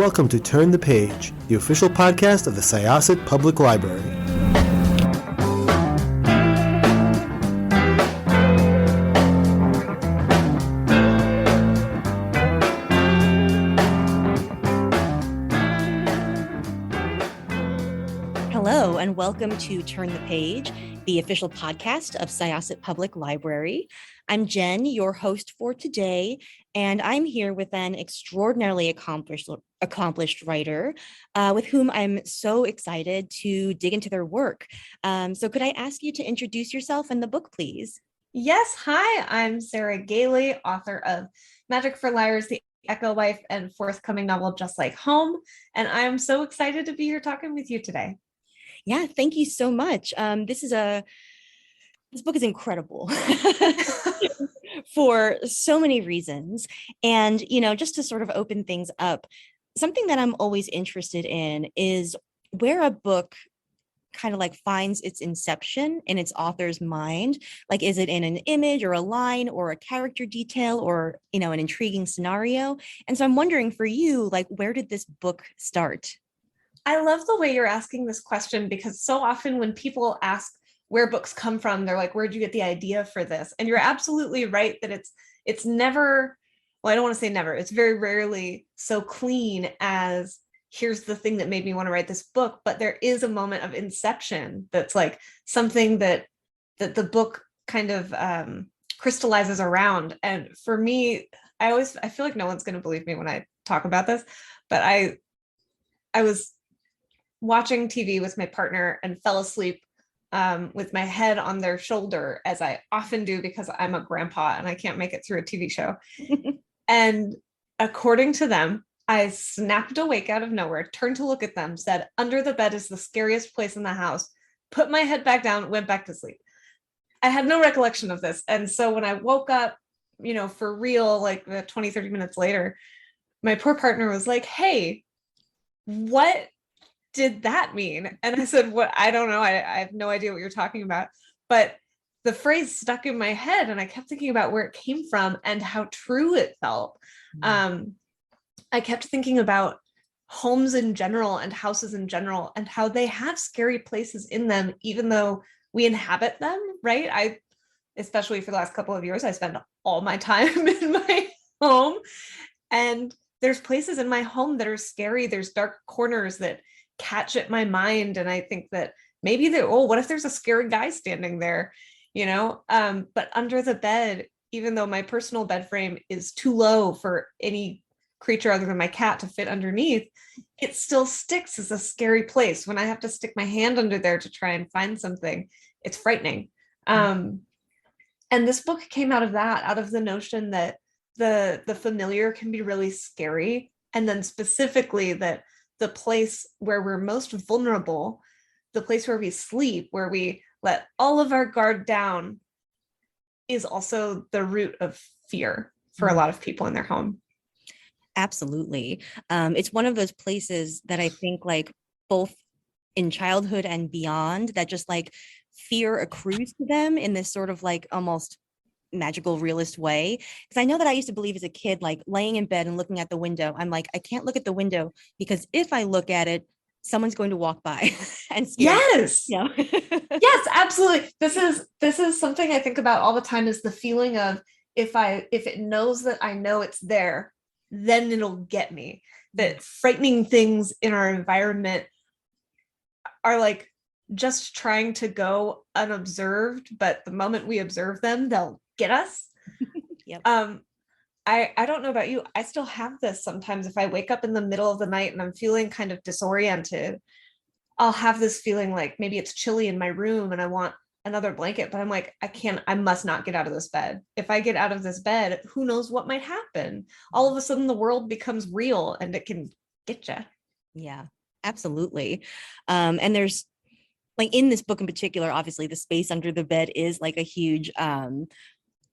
welcome to Turn the Page, the official podcast of the Syosset Public Library. Hello, and welcome to Turn the Page, the official podcast of Syosset Public Library. I'm Jenn, your host for today, and I'm here with an extraordinarily accomplished writer with whom I'm so excited to dig into their work. So could I ask you to introduce yourself and the book, please? Yes, hi, I'm Sarah Gailey, author of Magic for Liars, The Echo Wife, and forthcoming novel Just Like Home, and I'm so excited to be here talking with you today. Yeah, thank you so much. This book is incredible for so many reasons. And, just to sort of open things up, something that I'm always interested in is where a book kind of like finds its inception in its author's mind. Like, is it in an image or a line or a character detail or, an intriguing scenario? And so I'm wondering for you, like, where did this book start? I love the way you're asking this question, because so often when people ask where books come from, they're like, where'd you get the idea for this? And you're absolutely right that it's never, well, I don't want to say never, it's very rarely so clean as here's the thing that made me want to write this book. But there is a moment of inception that's like something that the book kind of crystallizes around. And for me, I feel like no one's going to believe me when I talk about this, but I was watching TV with my partner and fell asleep with my head on their shoulder, as I often do because I'm a grandpa and I can't make it through a TV show. And according to them, I snapped awake out of nowhere, turned to look at them, said, "Under the bed is the scariest place in the house," put my head back down, went back to sleep. I had no recollection of this. And so when I woke up, for real, like 20, 30 minutes later, my poor partner was like, "Hey, what did that mean?" And I said, "What? I don't know. I have no idea what you're talking about." But the phrase stuck in my head, and I kept thinking about where it came from and how true it felt. I kept thinking about homes in general and houses in general and how they have scary places in them, even though we inhabit them, right? Especially for the last couple of years, I spend all my time in my home, and there's places in my home that are scary. There's dark corners that catch at my mind, and I think that maybe what if there's a scary guy standing there, but under the bed, even though my personal bed frame is too low for any creature other than my cat to fit underneath, it still sticks as a scary place. When I have to stick my hand under there to try and find something, it's frightening. And this book came out of the notion that the familiar can be really scary, and then specifically that the place where we're most vulnerable, the place where we sleep, where we let all of our guard down, is also the root of fear for a lot of people in their home. Absolutely. It's one of those places that I think, like, both in childhood and beyond, that just like fear accrues to them in this sort of like almost magical realist way. Because I know that I used to believe as a kid, like laying in bed and looking at the window, I'm like, I can't look at the window because if I look at it, someone's going to walk by and scare yes me. Yes, absolutely. This is something I think about all the time, is the feeling of if it knows that I know it's there, then it'll get me. That frightening things in our environment are like just trying to go unobserved, but the moment we observe them, they'll get us. Yep. I don't know about you. I still have this sometimes. If I wake up in the middle of the night and I'm feeling kind of disoriented, I'll have this feeling like maybe it's chilly in my room and I want another blanket, but I'm like, I must not get out of this bed. If I get out of this bed, who knows what might happen? All of a sudden the world becomes real and it can get you. Yeah, absolutely. And there's, like, in this book in particular, obviously the space under the bed is like a huge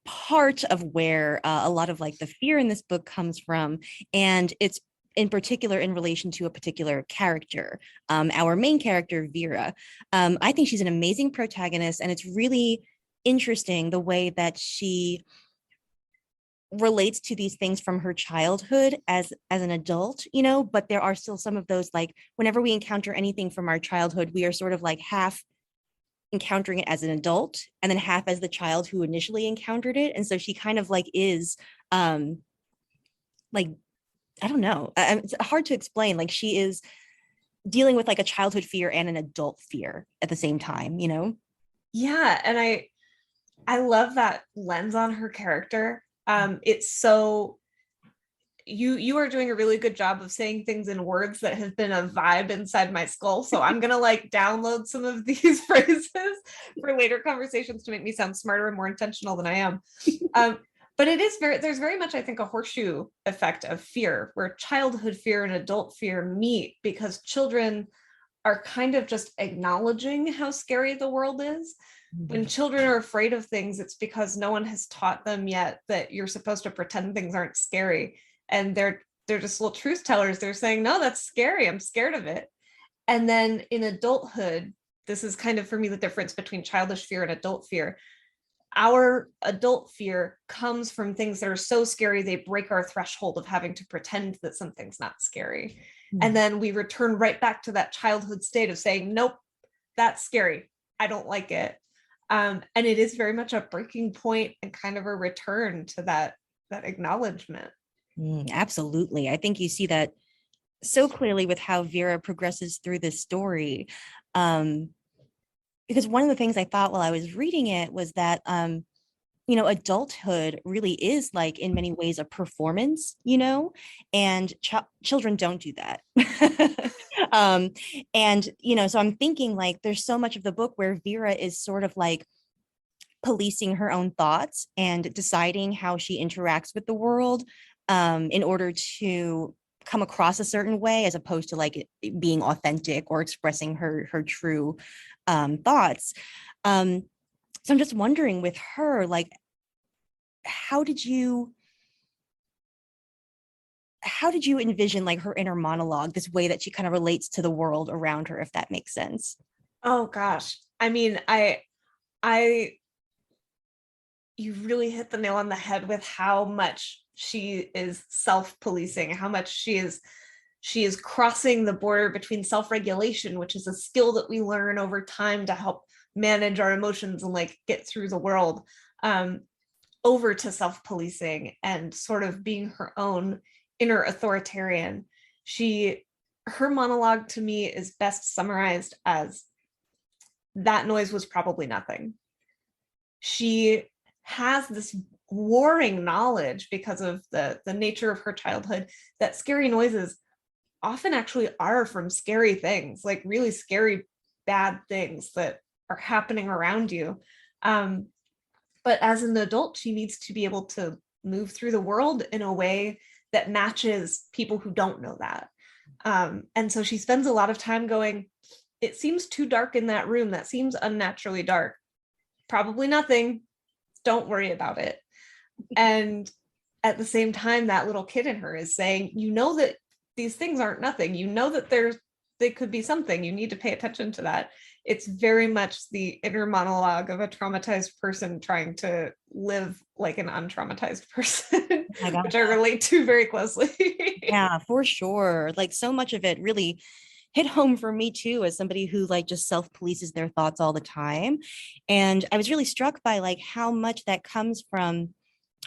part of where a lot of like the fear in this book comes from. And it's in particular in relation to a particular character, our main character, Vera. I think she's an amazing protagonist, and it's really interesting the way that she relates to these things from her childhood as an adult, you know, but there are still some of those, like whenever we encounter anything from our childhood, we are sort of like half encountering it as an adult and then half as the child who initially encountered it. And so she kind of like is like, I don't know, it's hard to explain. Like she is dealing with like a childhood fear and an adult fear at the same time, you know? Yeah, and I love that lens on her character. It's so you are doing a really good job of saying things in words that have been a vibe inside my skull. So I'm gonna like download some of these phrases for later conversations to make me sound smarter and more intentional than I am. But it is there's very much, I think, a horseshoe effect of fear where childhood fear and adult fear meet because children are kind of just acknowledging how scary the world is. When children are afraid of things, it's because no one has taught them yet that you're supposed to pretend things aren't scary. And they're just little truth tellers. They're saying, no, that's scary. I'm scared of it. And then in adulthood, this is kind of for me the difference between childish fear and adult fear. Our adult fear comes from things that are so scary they break our threshold of having to pretend that something's not scary. And then we return right back to that childhood state of saying, nope, that's scary. I don't like it. And it is very much a breaking point and kind of a return to that acknowledgement. Absolutely. I think you see that so clearly with how Vera progresses through this story. Because one of the things I thought while I was reading it was that, you know, adulthood really is like in many ways a performance, you know, and children don't do that. And, you know, so I'm thinking like there's so much of the book where Vera is sort of like policing her own thoughts and deciding how she interacts with the world in order to come across a certain way as opposed to like being authentic or expressing her true thoughts. So I'm just wondering with her, like, how did you envision like her inner monologue, this way that she kind of relates to the world around her, if that makes sense? Oh gosh. I mean, you really hit the nail on the head with how much she is self-policing, how much she is crossing the border between self-regulation, which is a skill that we learn over time to help manage our emotions and like get through the world, over to self-policing and sort of being her own inner authoritarian. Her monologue to me is best summarized as that noise was probably nothing. She has this warring knowledge because of the nature of her childhood that scary noises often actually are from scary things, like really scary bad things that are happening around you. But as an adult, she needs to be able to move through the world in a way that matches people who don't know that. And so she spends a lot of time going, it seems too dark in that room. That seems unnaturally dark. Probably nothing. Don't worry about it. And at the same time, that little kid in her is saying, you know that these things aren't nothing. You know that they could be something. You need to pay attention to that. It's very much the inner monologue of a traumatized person trying to live like an untraumatized person, which I relate to very closely. Yeah, for sure. Like so much of it really hit home for me too, as somebody who like just self-polices their thoughts all the time. And I was really struck by like how much that comes from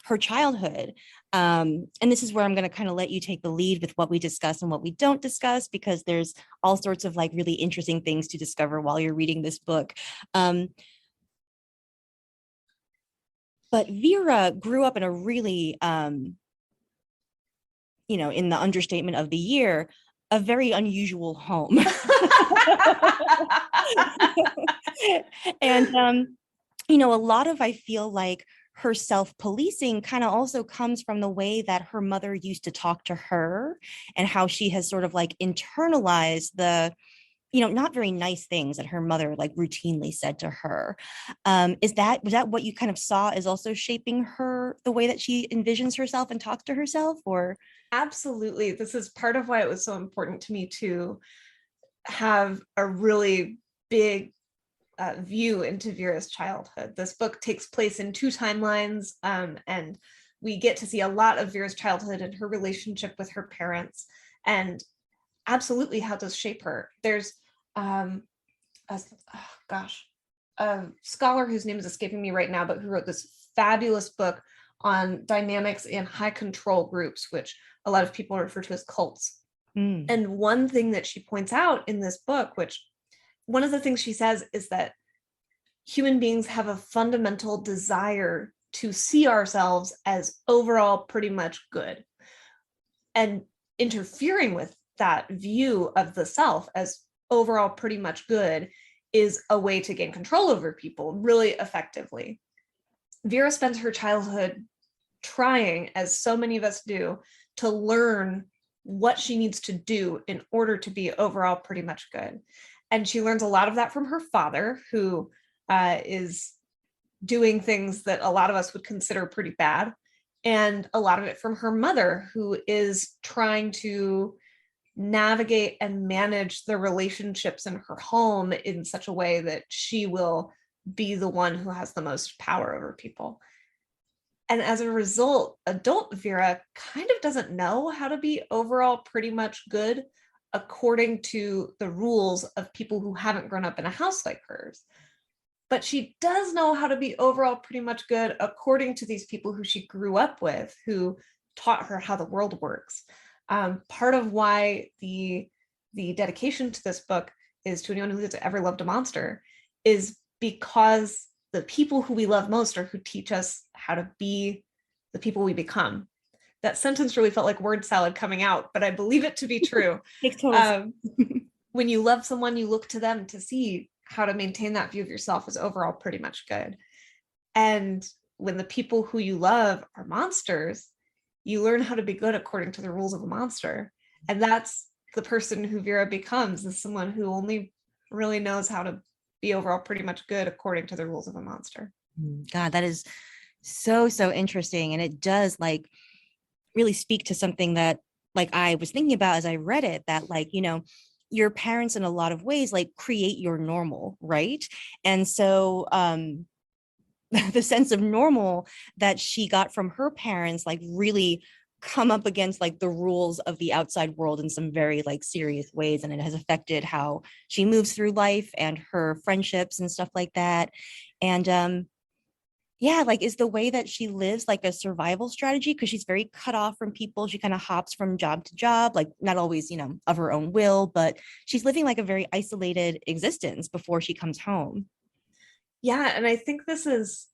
her childhood. And this is where I'm going to kind of let you take the lead with what we discuss and what we don't discuss, because there's all sorts of like really interesting things to discover while you're reading this book. But Vera grew up in a really, you know, in the understatement of the year, a very unusual home. And, you know, a lot of, I feel like her self-policing kind of also comes from the way that her mother used to talk to her and how she has sort of like internalized the, you know, not very nice things that her mother like routinely said to her. Was that what you kind of saw as also shaping her, the way that she envisions herself and talks to herself, or? Absolutely. This is part of why it was so important to me to have a really big view into Vera's childhood. This book takes place in two timelines, and we get to see a lot of Vera's childhood and her relationship with her parents, and absolutely how those shape her. There's a scholar whose name is escaping me right now, but who wrote this fabulous book on dynamics in high control groups, which a lot of people refer to as cults. And one thing that she points out in this book, which one of the things she says is that human beings have a fundamental desire to see ourselves as overall pretty much good. And interfering with that view of the self as overall pretty much good is a way to gain control over people really effectively. Vera spends her childhood trying, as so many of us do, to learn what she needs to do in order to be overall pretty much good. And she learns a lot of that from her father, who is doing things that a lot of us would consider pretty bad, and a lot of it from her mother, who is trying to navigate and manage the relationships in her home in such a way that she will be the one who has the most power over people. And as a result, adult Vera kind of doesn't know how to be overall pretty much good according to the rules of people who haven't grown up in a house like hers. But she does know how to be overall pretty much good according to these people who she grew up with, who taught her how the world works. Part of why the dedication to this book is to anyone who has ever loved a monster is because the people who we love most are who teach us how to be the people we become. That sentence really felt like word salad coming out, but I believe it to be true. When you love someone, you look to them to see how to maintain that view of yourself as overall pretty much good. And when the people who you love are monsters, you learn how to be good according to the rules of a monster. And that's the person who Vera becomes, is someone who only really knows how to be overall pretty much good according to the rules of a monster. God, that is so interesting. And it does like really speak to something that like I was thinking about as I read it, that like, you know, your parents in a lot of ways like create your normal, right? And so the sense of normal that she got from her parents like really come up against like the rules of the outside world in some very like serious ways, and it has affected how she moves through life and her friendships and stuff like that. And yeah, like is the way that she lives like a survival strategy, because she's very cut off from people. She kind of hops from job to job, like not always, you know, of her own will, but she's living like a very isolated existence before she comes home. Yeah, and I think this is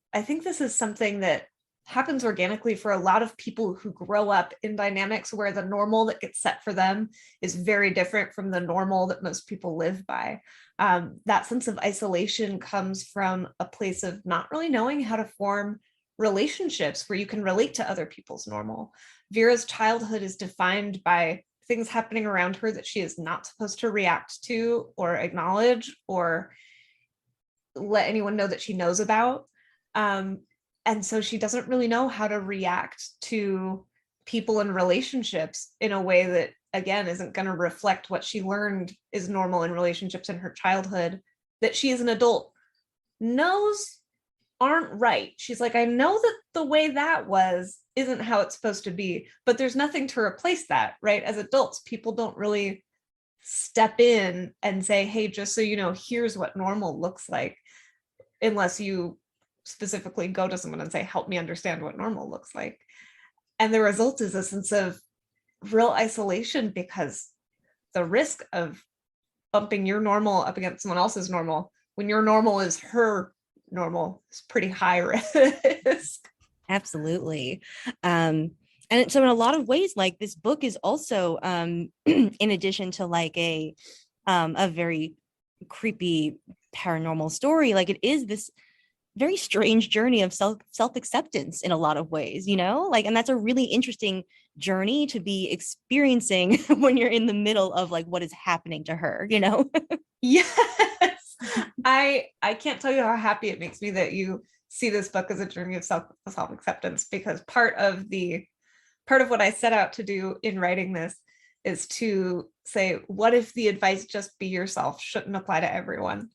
something that happens organically for a lot of people who grow up in dynamics where the normal that gets set for them is very different from the normal that most people live by. That sense of isolation comes from a place of not really knowing how to form relationships where you can relate to other people's normal. Vera's childhood is defined by things happening around her that she is not supposed to react to or acknowledge or let anyone know that she knows about. And so she doesn't really know how to react to people and relationships in a way that, again, isn't going to reflect what she learned is normal in relationships in her childhood, that she as an adult knows aren't right. She's like, I know that the way that was isn't how it's supposed to be, but there's nothing to replace that, right? As adults, people don't really step in and say, hey, just so you know, here's what normal looks like, unless you specifically go to someone and say, help me understand what normal looks like. And the result is a sense of real isolation, because the risk of bumping your normal up against someone else's normal when your normal is her normal is pretty high risk. Absolutely. And so in a lot of ways, like this book is also in addition to like a very creepy paranormal story, like it is this very strange journey of self-acceptance in a lot of ways, you know, like, and that's a really interesting journey to be experiencing when you're in the middle of like what is happening to her, you know? Yes. I can't tell you how happy it makes me that you see this book as a journey of self-acceptance, because part of what I set out to do in writing this is to say, what if the advice just be yourself shouldn't apply to everyone?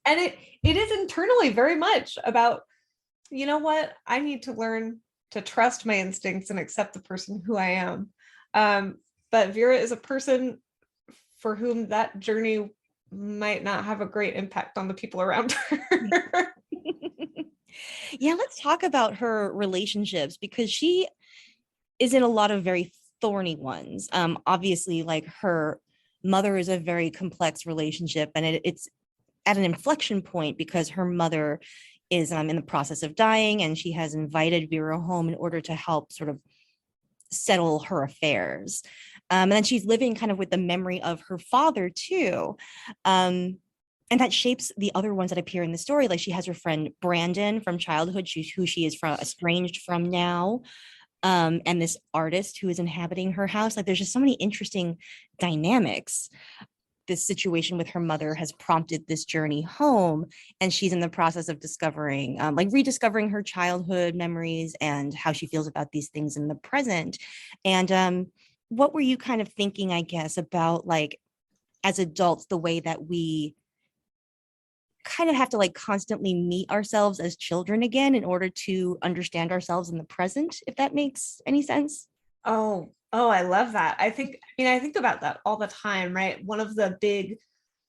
And it is internally very much about you know what? I need to learn to trust my instincts and accept the person who I am. But Vera is a person for whom that journey might not have a great impact on the people around her. Yeah, let's talk about her relationships because she is in a lot of very thorny ones. Obviously, like her mother is a very complex relationship, and it's at an inflection point because her mother is in the process of dying, and she has invited Vera home in order to help sort of settle her affairs. And then she's living kind of with the memory of her father too. And that shapes the other ones that appear in the story. Like she has her friend Brandon from childhood, who she is estranged from now. And this artist who is inhabiting her house. Like there's just so many interesting dynamics. This situation with her mother has prompted this journey home, and she's in the process of discovering, like rediscovering her childhood memories and how she feels about these things in the present. And what were you kind of thinking, I guess, about like as adults, the way that we kind of have to like constantly meet ourselves as children again in order to understand ourselves in the present, if that makes any sense? Oh, I love that. I think about that all the time, right? One of the big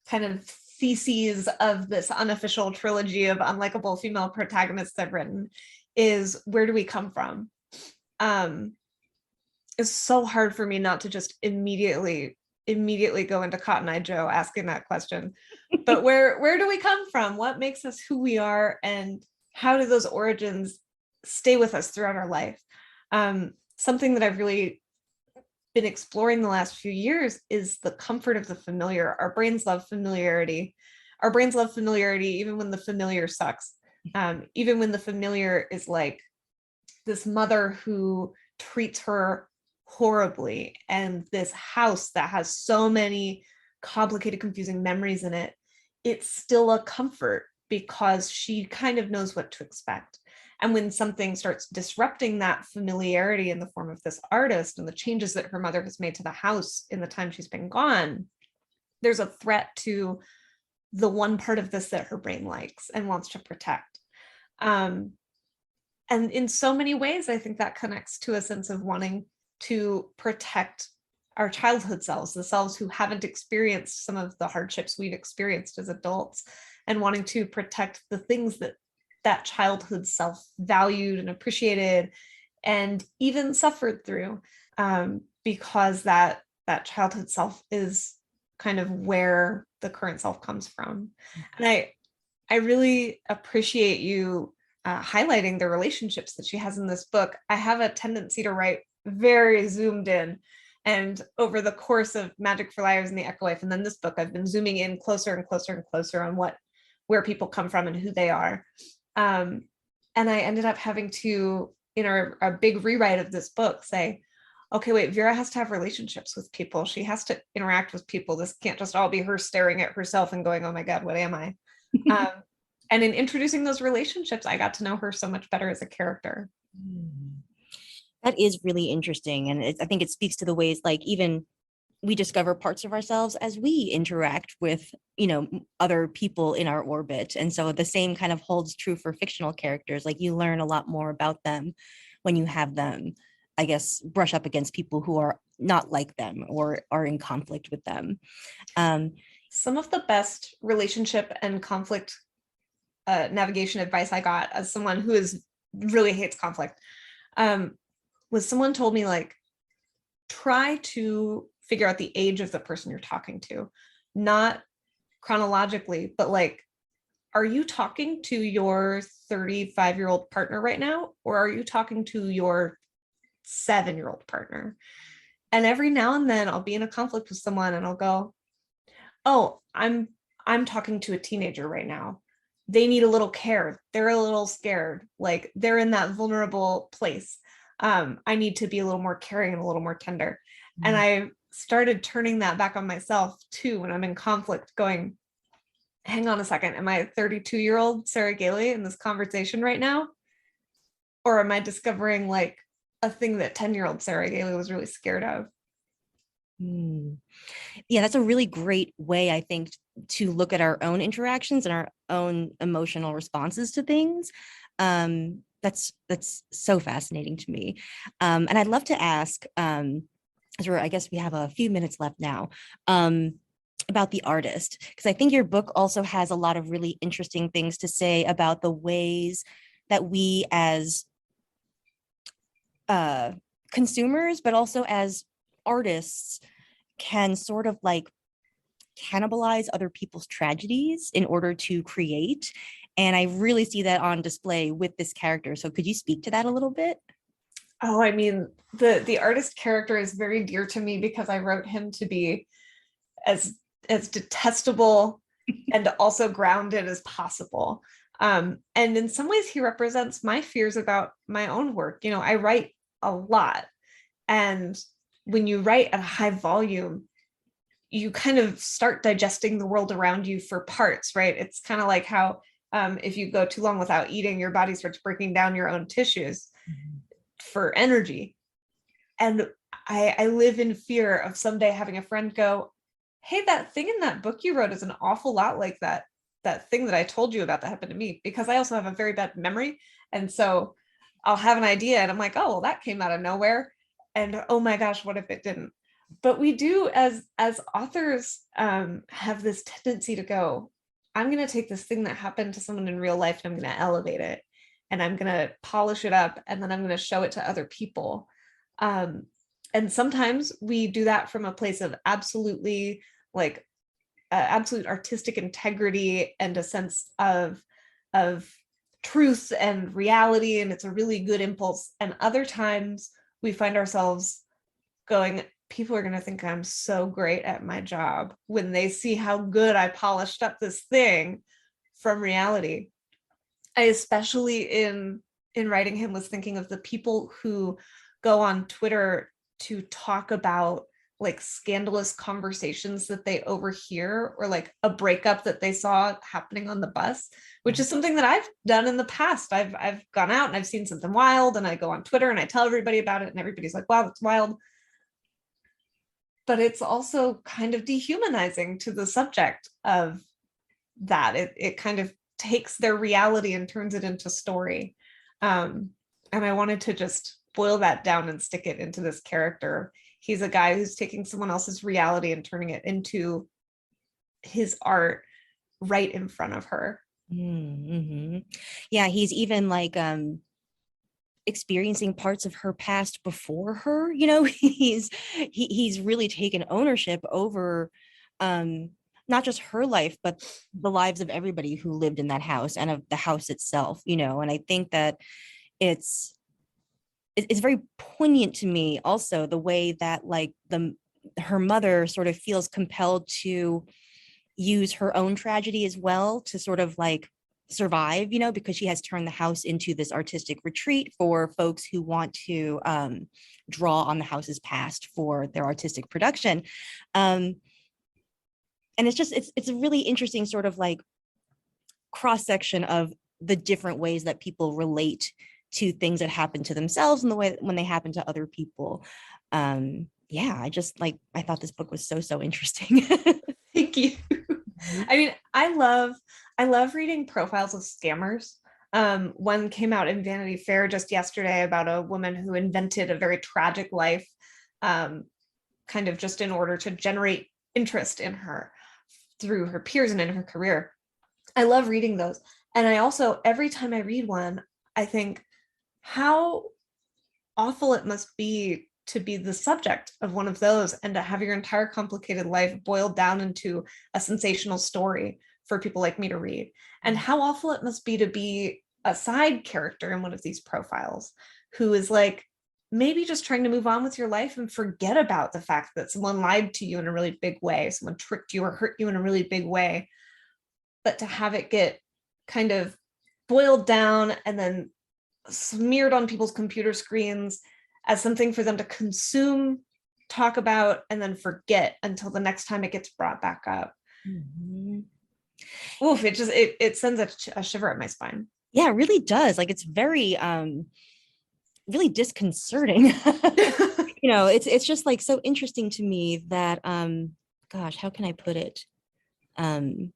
kind of theses of this unofficial trilogy of unlikable female protagonists I've written is, where do we come from? It's so hard for me not to just immediately go into Cotton Eye Joe asking that question. But where do we come from? What makes us who we are, and how do those origins stay with us throughout our life? Something that I've really been exploring the last few years is the comfort of the familiar. Our brains love familiarity. Our brains love familiarity even when the familiar sucks. Even when the familiar is like this mother who treats her horribly, and this house that has so many complicated, confusing memories in it, it's still a comfort because she kind of knows what to expect. And when something starts disrupting that familiarity in the form of this artist and the changes that her mother has made to the house in the time she's been gone, there's a threat to the one part of this that her brain likes and wants to protect. And in so many ways, I think that connects to a sense of wanting to protect our childhood selves, the selves who haven't experienced some of the hardships we've experienced as adults, and wanting to protect the things that childhood self valued and appreciated and even suffered through, because that childhood self is kind of where the current self comes from. And I really appreciate you highlighting the relationships that she has in this book. I have a tendency to write very zoomed in, and over the course of Magic for Liars and the Echo Wife, and then this book, I've been zooming in closer and closer and closer on where people come from and who they are. And I ended up having to, in our big rewrite of this book, say, okay, wait, Vera has to have relationships with people. She has to interact with people. This can't just all be her staring at herself and going, oh my God, what am I? And in introducing those relationships, I got to know her so much better as a character. That is really interesting. And I think it speaks to the ways like even we discover parts of ourselves as we interact with, other people in our orbit. And so the same kind of holds true for fictional characters. Like you learn a lot more about them when you have them, I guess, brush up against people who are not like them or are in conflict with them. Some of the best relationship and conflict navigation advice I got as someone who really hates conflict was someone told me, like, try to figure out the age of the person you're talking to, not chronologically, but like, are you talking to your 35-year-old partner right now, or are you talking to your 7-year-old partner? And every now and then I'll be in a conflict with someone and I'll go, oh, I'm talking to a teenager right now. They need a little care. They're a little scared. Like they're in that vulnerable place. I need to be a little more caring and a little more tender. Mm-hmm. And I started turning that back on myself too when I'm in conflict, going, hang on a second, am I a 32-year-old Sarah Galey in this conversation right now? Or am I discovering like a thing that 10-year-old Sarah Galey was really scared of? Yeah, that's a really great way, I think, to look at our own interactions and our own emotional responses to things. That's so fascinating to me. And I'd love to ask, as I guess we have a few minutes left now, about the artist, because I think your book also has a lot of really interesting things to say about the ways that we as consumers, but also as artists, can sort of like cannibalize other people's tragedies in order to create. And I really see that on display with this character. So could you speak to that a little bit? Oh, I mean, the artist character is very dear to me because I wrote him to be as detestable and also grounded as possible. And in some ways, he represents my fears about my own work. You know, I write a lot, and when you write at a high volume, you kind of start digesting the world around you for parts, right? It's kind of like how if you go too long without eating, your body starts breaking down your own tissues for energy. And I live in fear of someday having a friend go, hey, that thing in that book you wrote is an awful lot like that thing that I told you about that happened to me, because I also have a very bad memory. And so I'll have an idea and I'm like, oh, well, that came out of nowhere. And oh my gosh, what if it didn't? But we do as authors have this tendency to go, I'm going to take this thing that happened to someone in real life and I'm going to elevate it and I'm going to polish it up and then I'm going to show it to other people. And sometimes we do that from a place of absolutely like absolute artistic integrity and a sense of truth and reality, and it's a really good impulse. And other times we find ourselves going, people are going to think I'm so great at my job when they see how good I polished up this thing from reality. I especially in writing him was thinking of the people who go on Twitter to talk about like scandalous conversations that they overhear, or like a breakup that they saw happening on the bus, which is something that I've done in the past. I've gone out and I've seen something wild and I go on Twitter and I tell everybody about it and everybody's like, wow, that's wild. But it's also kind of dehumanizing to the subject of that. It kind of takes their reality and turns it into story. And I wanted to just boil that down and stick it into this character. He's a guy who's taking someone else's reality and turning it into his art right in front of her. Mm-hmm. Yeah, he's even like experiencing parts of her past before her. You know, he's really taken ownership over not just her life, but the lives of everybody who lived in that house and of the house itself, you know. And I think that it's very poignant to me also the way that like her mother sort of feels compelled to use her own tragedy as well to sort of like survive, you know, because she has turned the house into this artistic retreat for folks who want to draw on the house's past for their artistic production. And it's just it's a really interesting sort of like cross section of the different ways that people relate to things that happen to themselves and the way when they happen to other people. Yeah, I thought this book was so interesting. Thank you. I mean, I love reading profiles of scammers. One came out in Vanity Fair just yesterday about a woman who invented a very tragic life, kind of just in order to generate interest in her through her peers and in her career. I love reading those. And I also, every time I read one, I think how awful it must be to be the subject of one of those and to have your entire complicated life boiled down into a sensational story for people like me to read. And how awful it must be to be a side character in one of these profiles who is like maybe just trying to move on with your life and forget about the fact that someone lied to you in a really big way, someone tricked you or hurt you in a really big way, but to have it get kind of boiled down and then smeared on people's computer screens as something for them to consume, talk about, and then forget until the next time it gets brought back up. Mm-hmm. Oof, it sends a shiver up my spine. Yeah, it really does. Like it's very really disconcerting. You know, it's just like so interesting to me that gosh, how can I put it? You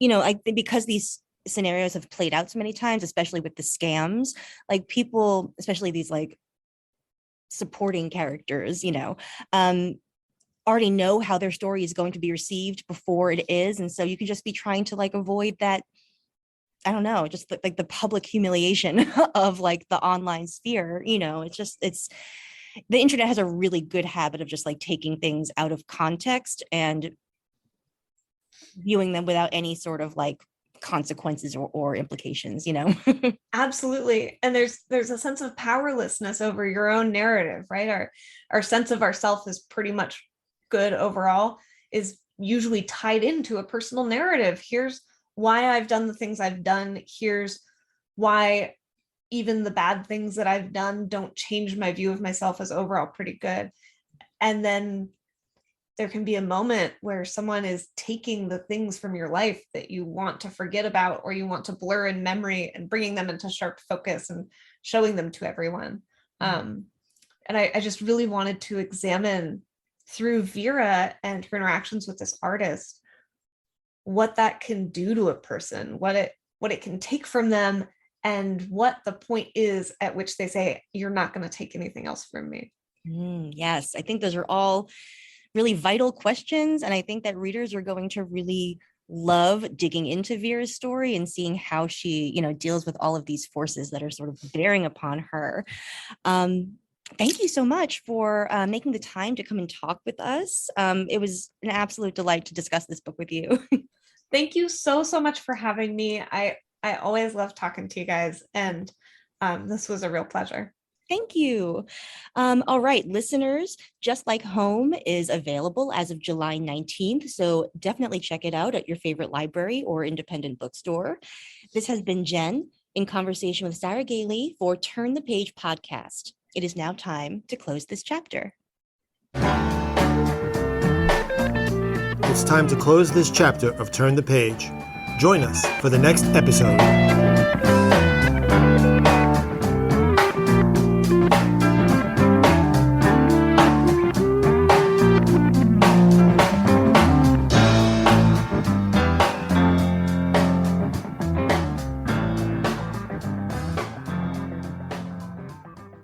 know, like because these scenarios have played out so many times, especially with the scams. Like people, especially these like supporting characters, already know how their story is going to be received before it is. And so you can just be trying to like avoid that, I don't know, just like the public humiliation of like the online sphere. It's the internet has a really good habit of just like taking things out of context and viewing them without any sort of like consequences or implications. Absolutely. And there's a sense of powerlessness over your own narrative, right? Our sense of ourself is pretty much good overall, is usually tied into a personal narrative. Here's why I've done the things I've done. Here's why even the bad things that I've done don't change my view of myself as overall pretty good. And then there can be a moment where someone is taking the things from your life that you want to forget about, or you want to blur in memory, and bringing them into sharp focus and showing them to everyone. And I just really wanted to examine through Vera and her interactions with this artist, what that can do to a person, what it can take from them, and what the point is at which they say, you're not going to take anything else from me. Yes, I think those are all really vital questions. And I think that readers are going to really love digging into Vera's story and seeing how she, deals with all of these forces that are sort of bearing upon her. Thank you so much for making the time to come and talk with us. It was an absolute delight to discuss this book with you. Thank you so much for having me. I always love talking to you guys, and this was a real pleasure. Thank you. All right, listeners, Just Like Home is available as of July 19th, so definitely check it out at your favorite library or independent bookstore. This has been Jenn in conversation with Sarah Gailey for Turn the Page podcast. It is now time to close this chapter. It's time to close this chapter of Turn the Page. Join us for the next episode.